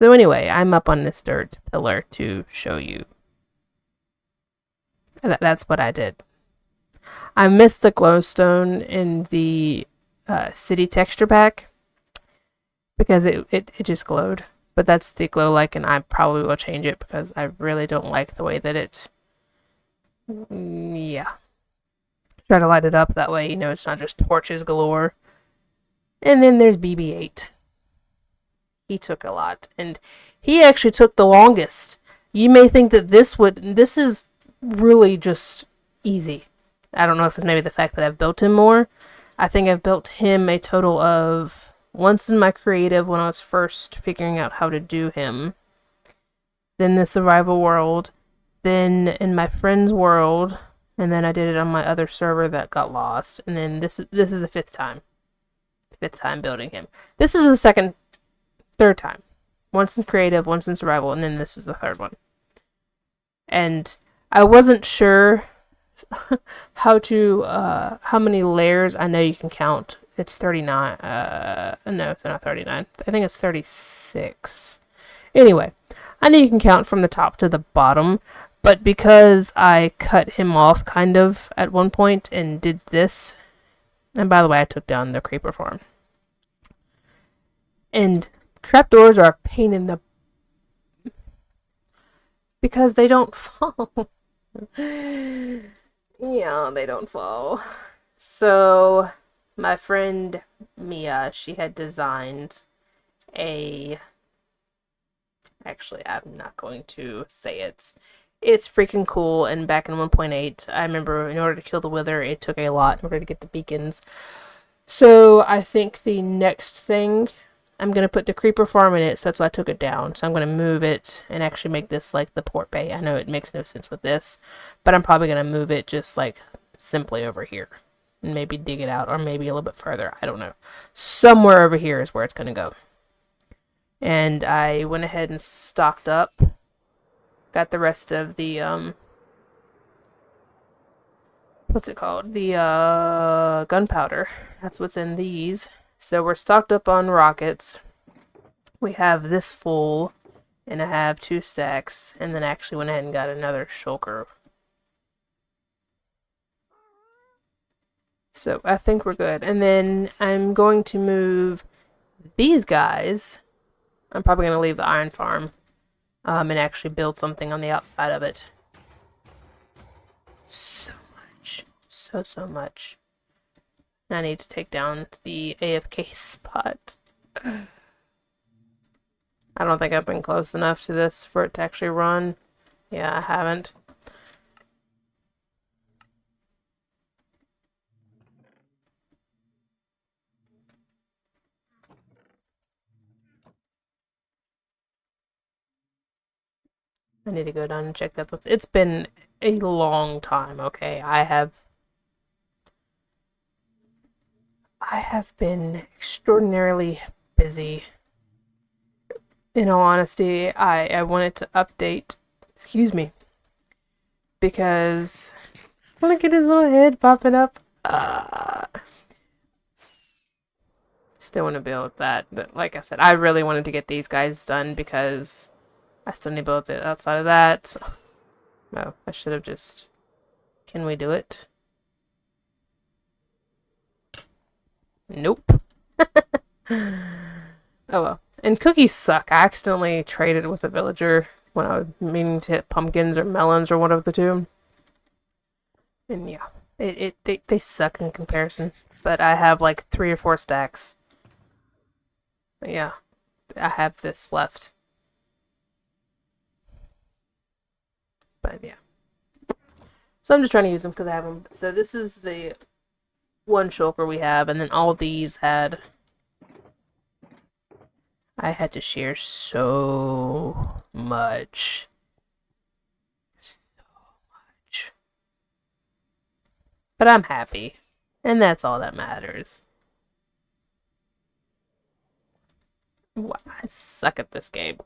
So anyway, I'm up on this dirt pillar to show you. That's what I did. I missed the glowstone in the city texture pack because it just glowed. But that's the glow like, and I probably will change it because I really don't like the way that it. Yeah. Try to light it up that way, it's not just torches galore. And then there's BB8. He took a lot, and he actually took the longest. You may think that this is really just easy. I don't know if it's maybe the fact that I've built him more. I think I've built him a total of once in my creative when I was first figuring out how to do him, then the survival world, then in my friend's world, and then I did it on my other server that got lost, and then this is the fifth time building him. This is the third time. Once in creative, once in survival, and then this is the third one. And I wasn't sure how many layers. I know you can count. It's 39. No, it's not 39. I think it's 36. Anyway, I know you can count from the top to the bottom, but because I cut him off kind of at one point and did this, and by the way, I took down the creeper farm. And trapdoors are a pain in the... because they don't fall. Yeah, they don't fall. So, my friend Mia, she had designed a... Actually, I'm not going to say it. It's freaking cool, and back in 1.8, I remember in order to kill the Wither, it took a lot in order to get the beacons. So, I think the next thing, I'm going to put the creeper farm in it, so that's why I took it down. So I'm going to move it and actually make this like the port bay. I know it makes no sense with this, but I'm probably going to move it just like simply over here. And maybe dig it out, or maybe a little bit further. I don't know. Somewhere over here is where it's going to go. And I went ahead and stocked up. Got the rest of the, what's it called? The, gunpowder. That's what's in these. So we're stocked up on rockets. We have this full, and I have 2 stacks, and then I actually went ahead and got another shulker. So I think we're good. And then I'm going to move these guys. I'm probably going to leave the iron farm and actually build something on the outside of it. So much. So much. I need to take down the AFK spot. I don't think I've been close enough to this for it to actually run. Yeah, I haven't. I need to go down and check that. It's been a long time, okay? I have been extraordinarily busy. In all honesty, I wanted to update, excuse me, because look at his little head popping up. Still want to build that, but like I said, I really wanted to get these guys done because I still need to build it outside of that. No, I should have just... Can we do it? Nope. Oh well. And cookies suck. I accidentally traded with a villager when I was meaning to hit pumpkins or melons or one of the two. And yeah, they suck in comparison. But I have like 3 or 4 stacks. But yeah, I have this left. But yeah. So I'm just trying to use them because I have them. So this is the one shulker we have, and then all these had... I had to share so much. So much. But I'm happy. And that's all that matters. Wow, I suck at this game.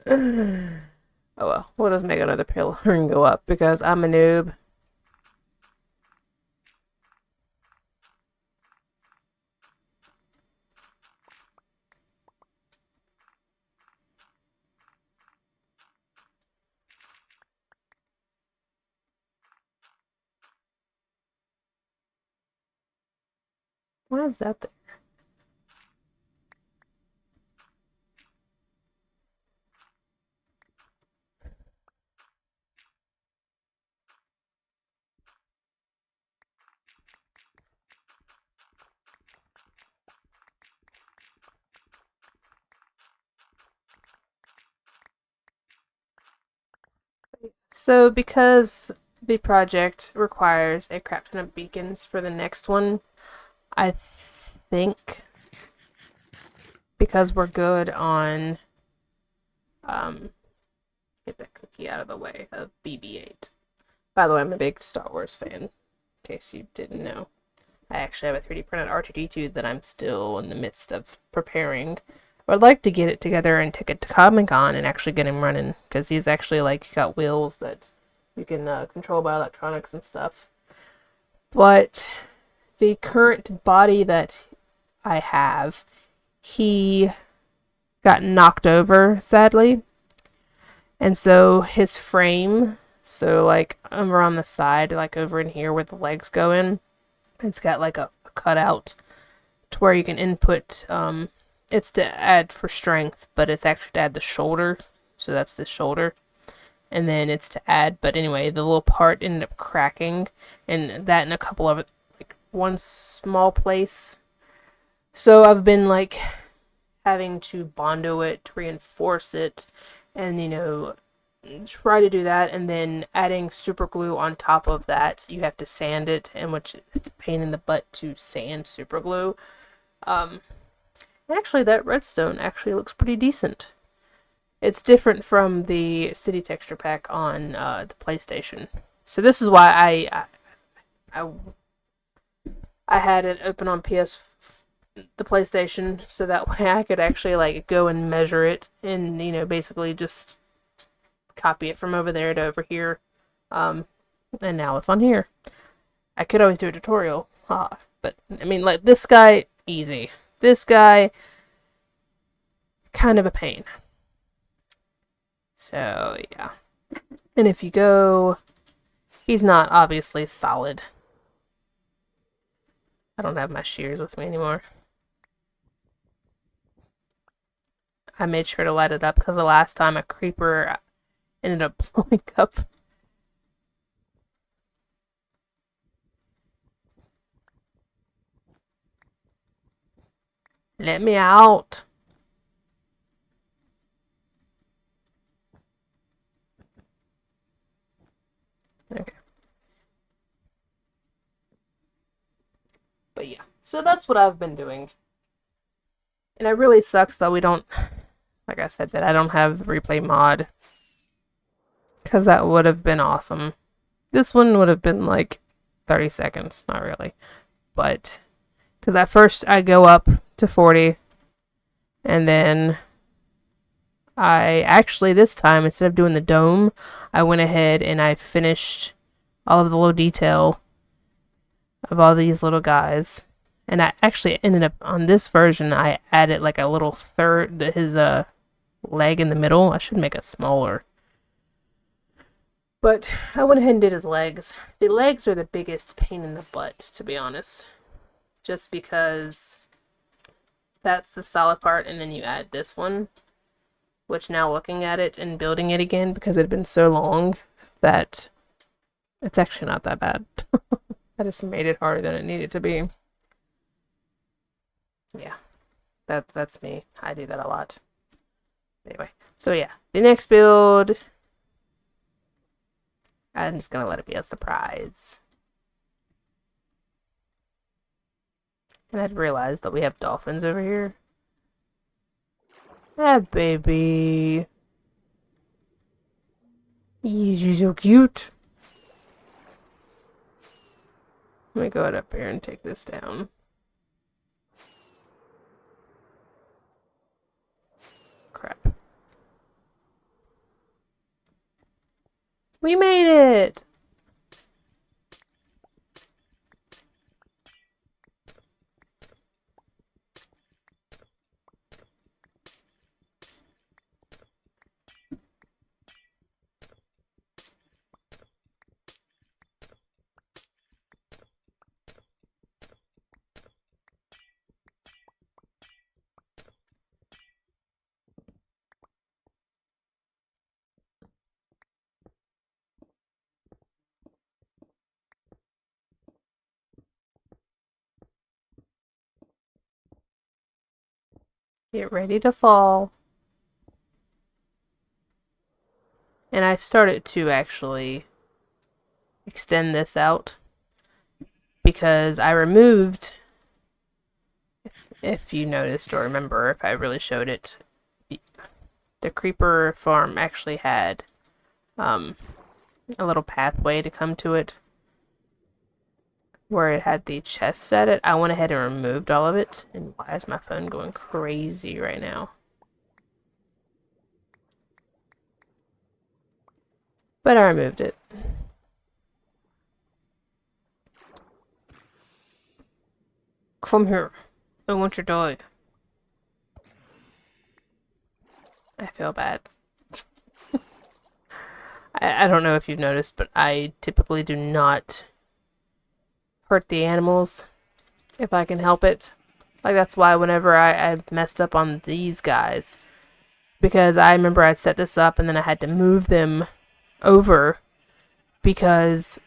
Oh well, we'll just make another pillar and go up because I'm a noob. Why is that there? So, because the project requires a crap ton of beacons for the next one, I think because we're good on, get that cookie out of the way of BB8. By the way, I'm a big Star Wars fan, in case you didn't know. I actually have a 3D printed R2D2 that I'm still in the midst of preparing. I'd like to get it together and take it to Comic Con and actually get him running, because he's actually like got wheels that you can control by electronics and stuff. But the current body that I have, he got knocked over, sadly. And so his frame, so like over on the side, like over in here where the legs go in, it's got like a cutout to where you can input. It's to add for strength, but it's actually to add the shoulder. So that's the shoulder. And then it's to add, but anyway, the little part ended up cracking, and that in a couple of it, like one small place. So I've been like having to bondo it, reinforce it, and try to do that, and then adding super glue on top of that. You have to sand it, and which it's a pain in the butt to sand super glue. Actually, that redstone actually looks pretty decent. It's different from the city texture pack on the PlayStation. So this is why I had it open on the PlayStation, so that way I could actually like go and measure it and basically just copy it from over there to over here. And now it's on here. I could always do a tutorial, but I mean, like this guy, easy. This guy, kind of a pain. So yeah, and if you go, he's not obviously solid. I don't have my shears with me anymore. I made sure to light it up because the last time a creeper ended up blowing up. Let me out. Okay. But yeah, so that's what I've been doing. And it really sucks that we don't, like I said, that I don't have the replay mod. Because that would have been awesome. This one would have been like 30 seconds. Not really. But, because at first I go up to 40. And then I actually, this time, instead of doing the dome, I went ahead and I finished all of the low detail of all these little guys. And I actually ended up, on this version, I added like a little third, his leg in the middle. I should make it smaller. But I went ahead and did his legs. The legs are the biggest pain in the butt, to be honest. Just because that's the solid part, and then you add this one. Which now looking at it and building it again, because it had been so long, that it's actually not that bad. I just made it harder than it needed to be. Yeah, that's me. I do that a lot. Anyway, so yeah, the next build, I'm just gonna let it be a surprise. And I'd realized that we have dolphins over here. Ah, baby. He's so cute. Let me go up here and take this down. Crap. We made it! Get ready to fall. And I started to actually extend this out because I removed, if you noticed or remember, if I really showed it, the creeper farm actually had a little pathway to come to it where it had the chest at it. I went ahead and removed all of it. And why is my phone going crazy right now? But I removed it. Come here. I want your dog. I feel bad. I don't know if you've noticed, but I typically do not hurt the animals if I can help it. Like, that's why whenever I messed up on these guys, because I remember I'd set this up and then I had to move them over because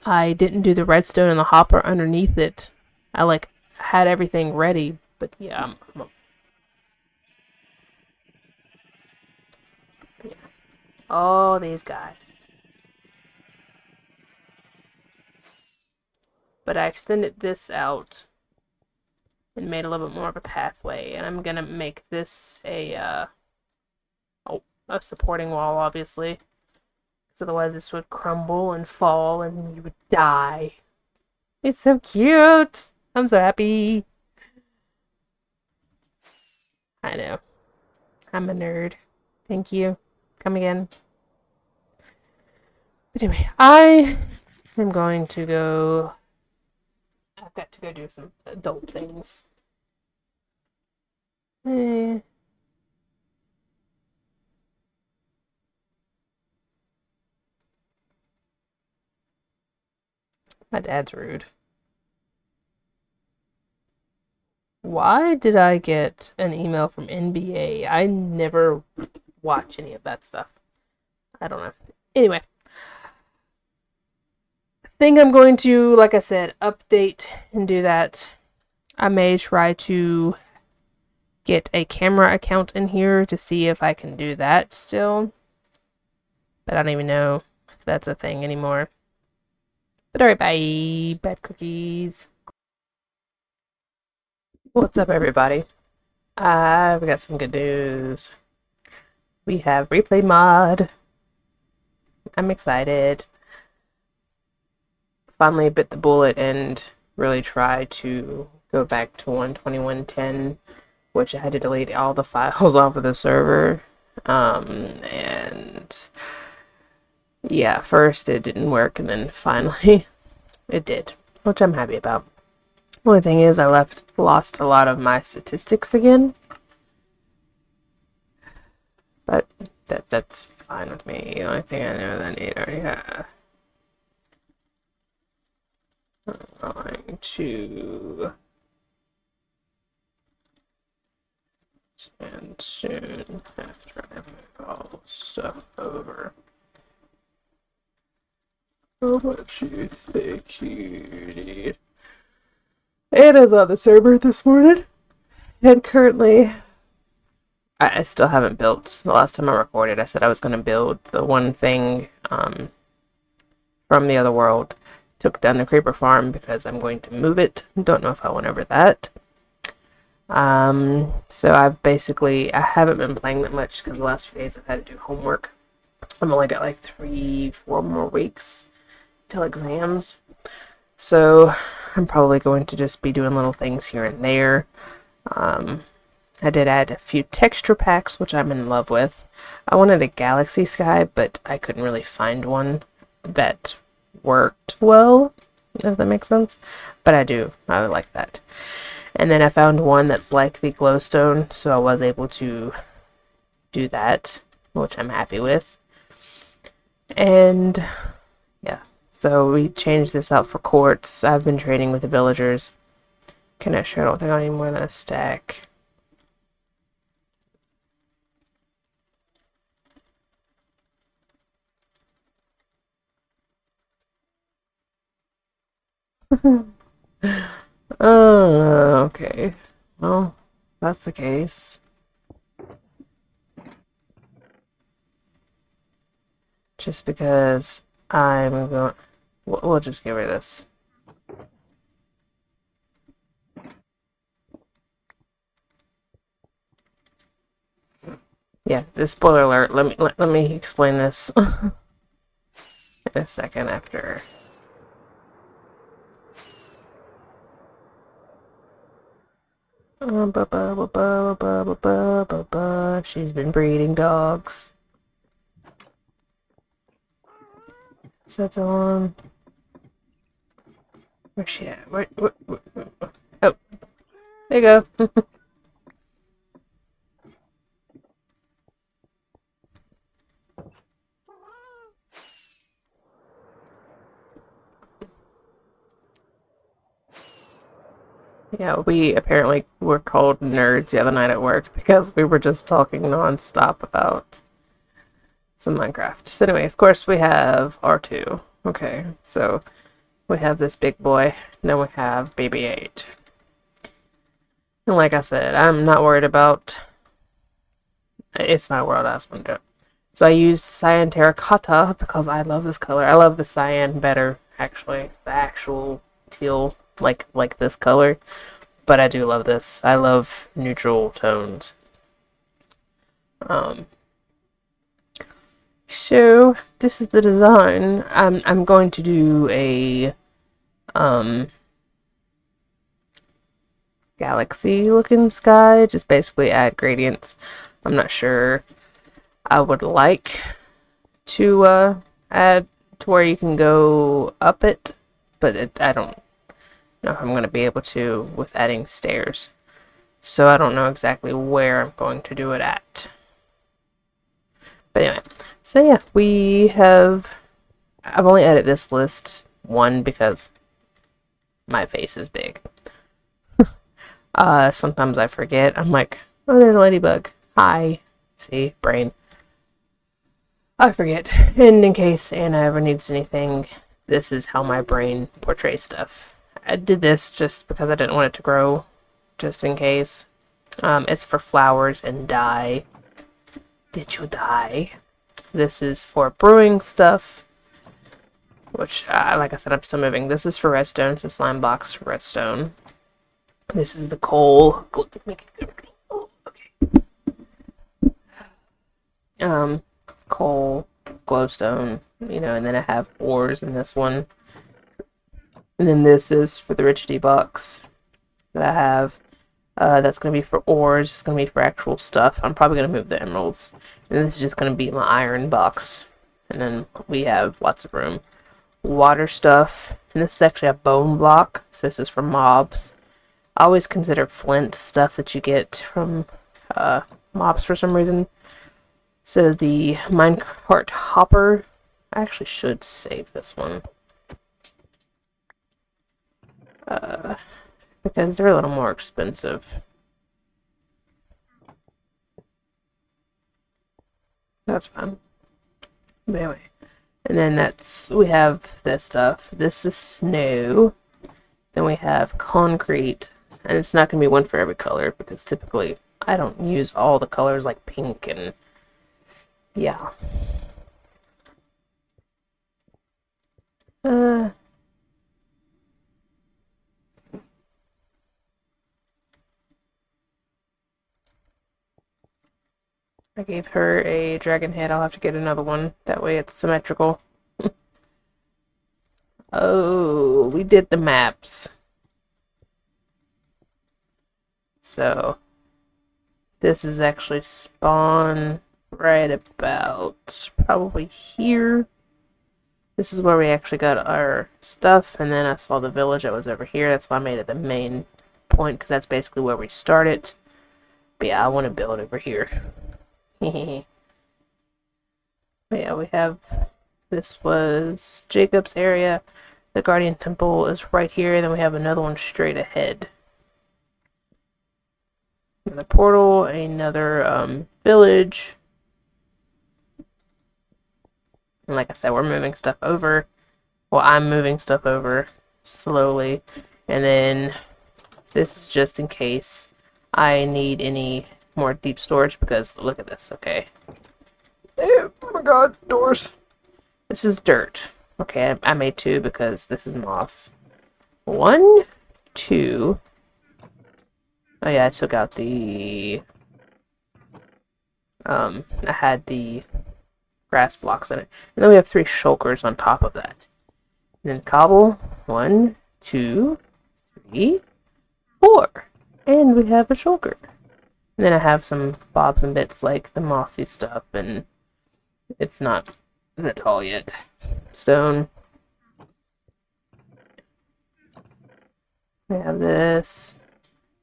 I didn't do the redstone and the hopper underneath it. I, like, had everything ready, but yeah, yeah. All these guys. But I extended this out and made a little bit more of a pathway, and I'm gonna make this a supporting wall, obviously, because otherwise this would crumble and fall and you would die. It's so cute. I'm so happy. I know. I'm a nerd. Thank you. Come again. But anyway, I am going to go. I've got to go do some adult things. Eh. My dad's rude. Why did I get an email from NBA? I never watch any of that stuff. I don't know. Anyway, I think I'm going to, like I said, update and do that. I may try to get a camera account in here to see if I can do that still. But I don't even know if that's a thing anymore. But alright, bye. Bad cookies. What's up, everybody? I've got some good news. We have replay mod. I'm excited. Finally bit the bullet and really tried to go back to 121.10, which I had to delete all the files off of the server. And yeah, first it didn't work, and then finally it did, which I'm happy about. Only thing is, I lost a lot of my statistics again, but that's fine with me. The only thing I know that I need already have. I'm going to and soon after I move all stuff over. Oh, what you think, cutie? Anna's on the server this morning, and currently I still haven't built. The last time I recorded, I said I was going to build the one thing from the other world. Took down the creeper farm because I'm going to move it. Don't know if I went over that. So I haven't been playing that much because the last few days I've had to do homework. I've only got like 3-4 more weeks till exams. So I'm probably going to just be doing little things here and there. I did add a few texture packs, which I'm in love with. I wanted a galaxy sky, but I couldn't really find one that worked well, if that makes sense. But I like that. And then I found one that's like the glowstone, so I was able to do that, which I'm happy with. And yeah, so we changed this out for quartz. I've been trading with the villagers. Can I sure I don't think I need more than a stack. Oh, okay. Well, that's the case. Just because I'm going... We'll just get rid of this. Yeah, this spoiler alert. Let me explain this in a second after. She's been breeding dogs. Set on. Where's she at? Where? Oh, there you go. Yeah, we apparently were called nerds the other night at work because we were just talking nonstop about some Minecraft. So anyway, of course we have R2. Okay, so we have this big boy, and then we have BB8. And like I said, I'm not worried about... It's my world, I just want to do it. So I used cyan terracotta because I love this color. I love the cyan better, actually. The actual teal, like this color. But I do love this. I love neutral tones. So this is the design. I'm going to do a galaxy looking sky, just basically add gradients. I'm not sure I would like to add to where you can go up it, but I don't know if I'm going to be able to with adding stairs. So I don't know exactly where I'm going to do it at. But anyway, so yeah, I've only added this list one because my face is big. Sometimes I forget. I'm like, oh, there's a ladybug. Hi. See, brain. I forget. And in case Anna ever needs anything, this is how my brain portrays stuff. I did this just because I didn't want it to grow, just in case. It's for flowers and dye. Did you die? This is for brewing stuff, which, like I said, I'm still moving. This is for redstone, so slime box for redstone. This is the coal. Make it good. Oh, okay. Coal, glowstone, and then I have ores in this one. And then this is for the Richity box that I have. That's going to be for ores. It's going to be for actual stuff. I'm probably going to move the emeralds. And this is just going to be my iron box. And then we have lots of room. Water stuff. And this is actually a bone block. So this is for mobs. I always consider flint stuff that you get from mobs for some reason. So the minecart hopper. I actually should save this one. Because they're a little more expensive. That's fine. But anyway. And then we have this stuff. This is snow. Then we have concrete. And it's not going to be one for every color because typically I don't use all the colors like pink and yeah. I gave her a dragon head. I'll have to get another one. That way it's symmetrical. Oh, we did the maps. So, this is actually spawn right about probably here. This is where we actually got our stuff, and then I saw the village that was over here. That's why I made it the main point, because that's basically where we started. But yeah, I want to build over here. But yeah, we have, this was Jacob's area. The Guardian Temple is right here, then we have another one straight ahead. Another portal, another village. And like I said, we're moving stuff over. Well, I'm moving stuff over slowly. And then this is just in case I need any more deep storage because look at this, okay. Oh my god, doors. This is dirt. Okay, I made 2 because this is moss. 1, 2. Oh yeah, I took out the I had the grass blocks in it. And then we have 3 shulkers on top of that. And then cobble. 1, 2, 3, 4. And we have a shulker. And then I have some bobs and bits like the mossy stuff, and it's not that tall yet. Stone. We have this.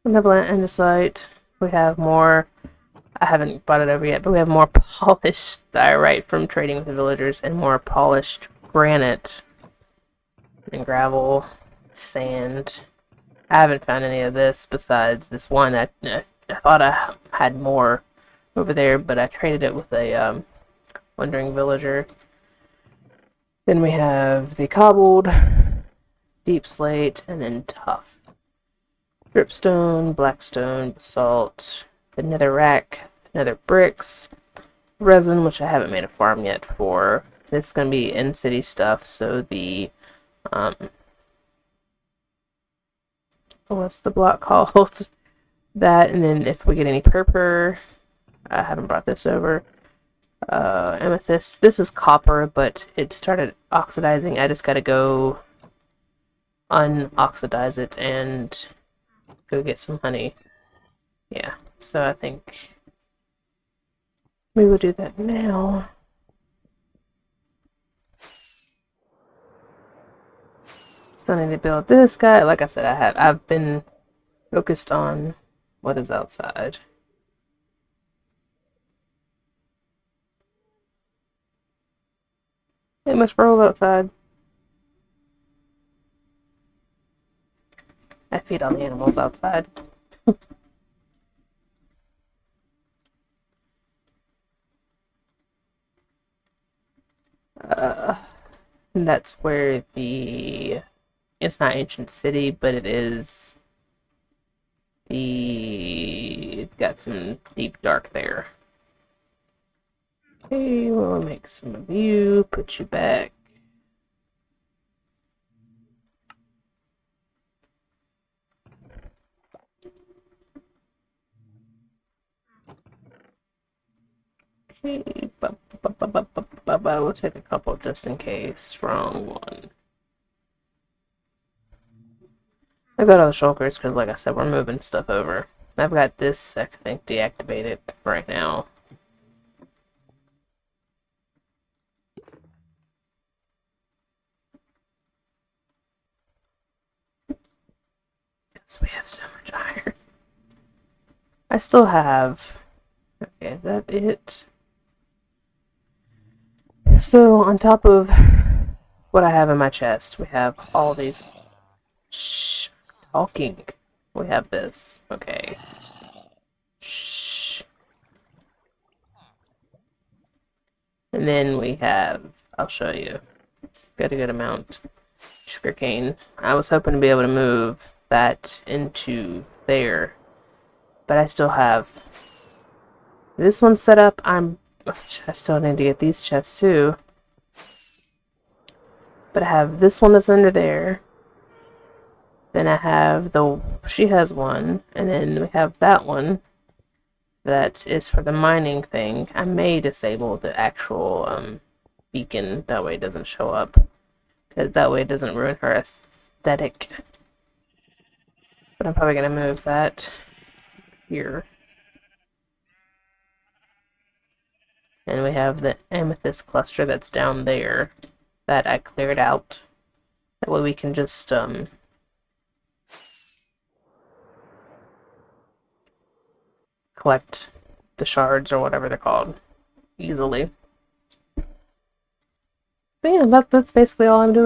Benevolent andesite. We have more. I haven't brought it over yet, but we have more polished diorite from trading with the villagers, and more polished granite and gravel, sand. I haven't found any of this besides this one that I thought I had more over there, but I traded it with a wandering villager. Then we have the cobbled, deep slate, and then tough. Dripstone, blackstone, basalt, the netherrack, nether bricks, resin, which I haven't made a farm yet for. This is going to be in-city stuff, so the, what's the block called? That, and then if we get any purpur, I haven't brought this over. Amethyst. This is copper, but it started oxidizing. I just gotta go unoxidize it and go get some honey. Yeah, so I think we will do that now. Still need to build this guy. Like I said, I've been focused on what is outside. It must roll outside. I feed all the animals outside. And that's where it's not ancient city, but it is it's got some deep dark there. Okay, we'll make some of you, put you back. Okay, we'll take a couple just in case. Wrong one. I've got all the shulkers because, like I said, we're moving stuff over. I've got this, I think, deactivated right now. Because we have so much iron. I still have... Okay, is that it? So, on top of what I have in my chest, we have all these... Shh. Talking. We have this. Okay. Shh. And then we have... I'll show you. Got a good amount. Sugarcane. I was hoping to be able to move that into there. But I still have... This one set up. I still need to get these chests too. But I have this one that's under there. Then I have she has one. And then we have that one. That is for the mining thing. I may disable the actual beacon. That way it doesn't show up. Because that way it doesn't ruin her aesthetic. But I'm probably going to move that here. And we have the amethyst cluster that's down there that I cleared out. That way we can just collect the shards or whatever they're called easily. So yeah, that's basically all I'm doing.